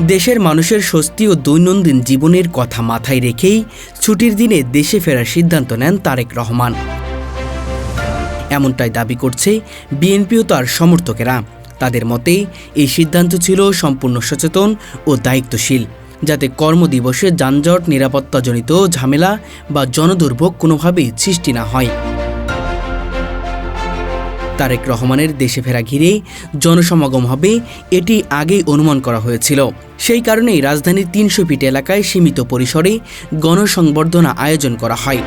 দেশের মানুষের স্বস্তি ও দৈনন্দিন জীবনের কথা মাথায় রেখেই ছুটির দিনে দেশে ফেরার সিদ্ধান্ত নেন তারেক রহমান। এমনটাই দাবি করছে বিএনপি ও তার সমর্থকেরা। তাদের মতে এই সিদ্ধান্ত ছিল সম্পূর্ণ সচেতন ও দায়িত্বশীল, যাতে কর্মদিবসে যানজট, নিরাপত্তাজনিত ঝামেলা বা জনদুর্ভোগ কোনোভাবেই সৃষ্টি না হয়। তারেক রহমানের দেশে ফেরা ঘিরে জনসমাগম হবে, এটি আগেই অনুমান করা হয়েছিল। সেই কারণেই রাজধানীর ৩০০ ফিট এলাকায় সীমিত পরিসরে গণসংবর্ধনা আয়োজন করা হয়।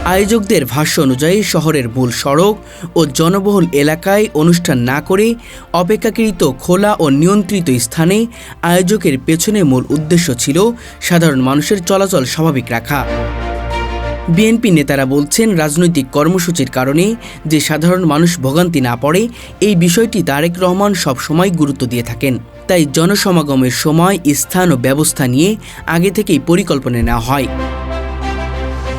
আয়োজকদের ভাষ্য অনুযায়ী শহরের মূল সড়ক ও জনবহুল এলাকায় অনুষ্ঠান না করে অপেক্ষাকৃত খোলা ও নিয়ন্ত্রিত স্থানে আয়োজকের পেছনে মূল উদ্দেশ্য ছিল সাধারণ মানুষের চলাচল স্বাভাবিক রাখা। বিএনপি নেতারা বলছেন, রাজনৈতিক কর্মসূচির কারণে যে সাধারণ মানুষ ভোগান্তি না পড়ে, এই বিষয়টি তারেক রহমান সবসময় গুরুত্ব দিয়ে থাকেন। তাই জনসমাগমের সময়, স্থান ও ব্যবস্থা নিয়ে আগে থেকেই পরিকল্পনা নেওয়া হয়।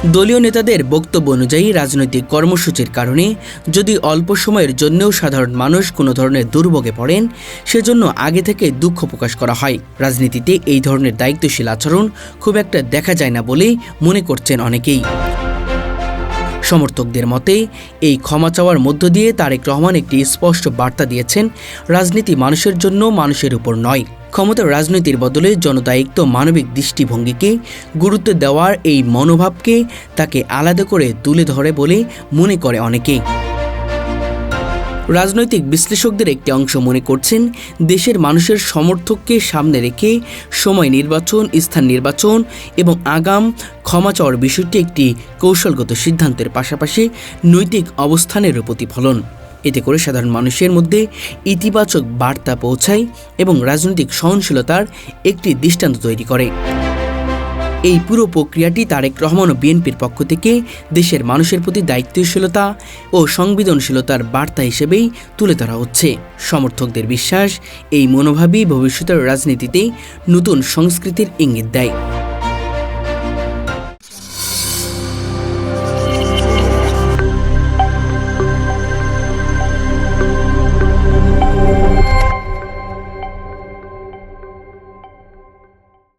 দলীয় নেতাদের বক্তব্য অনুযায়ী রাজনৈতিক কর্মসূচির কারণে যদি অল্প সময়ের জন্যও সাধারণ মানুষ কোনো ধরনের দুর্ভোগে পড়েন, সেজন্য আগে থেকে দুঃখ প্রকাশ করা হয়। রাজনীতিতে এই ধরনের দায়িত্বশীল আচরণ খুব একটা দেখা যায় না বলেই মনে করছেন অনেকেই। সমর্থকদের মতে এই ক্ষমা চাওয়ার মধ্য দিয়ে তারেক রহমান একটি স্পষ্ট বার্তা দিয়েছেন, রাজনীতি মানুষের জন্য, মানুষের উপর নয়। ক্ষমতার রাজনীতির বদলে জনদায়িত্ব, মানবিক দৃষ্টিভঙ্গিকে গুরুত্ব দেওয়ার এই মনোভাবকে তাকে আলাদা করে তুলে ধরে বলে মনে করে অনেকেই। রাজনৈতিক বিশ্লেষকদের একটি অংশ মনে করছেন, দেশের মানুষের সমর্থককে সামনে রেখে সময় নির্বাচন, স্থান নির্বাচন এবং আগাম ক্ষমা চাওয়ার বিষয়টি একটি কৌশলগত সিদ্ধান্তের পাশাপাশি নৈতিক অবস্থানের প্রতিফলন। এতে করে সাধারণ মানুষের মধ্যে ইতিবাচক বার্তা পৌঁছায় এবং রাজনৈতিক সহনশীলতার একটি দৃষ্টান্ত তৈরি করে। এই পুরো প্রক্রিয়াটি তারেক রহমান ও বিএনপির পক্ষ থেকে দেশের মানুষের প্রতি দায়িত্বশীলতা ও সংবেদনশীলতার বার্তা হিসেবেই তুলে ধরা হচ্ছে। সমর্থকদের বিশ্বাস, এই মনোভাবই ভবিষ্যতের রাজনীতিতে নতুন সংস্কৃতির ইঙ্গিত দেয়।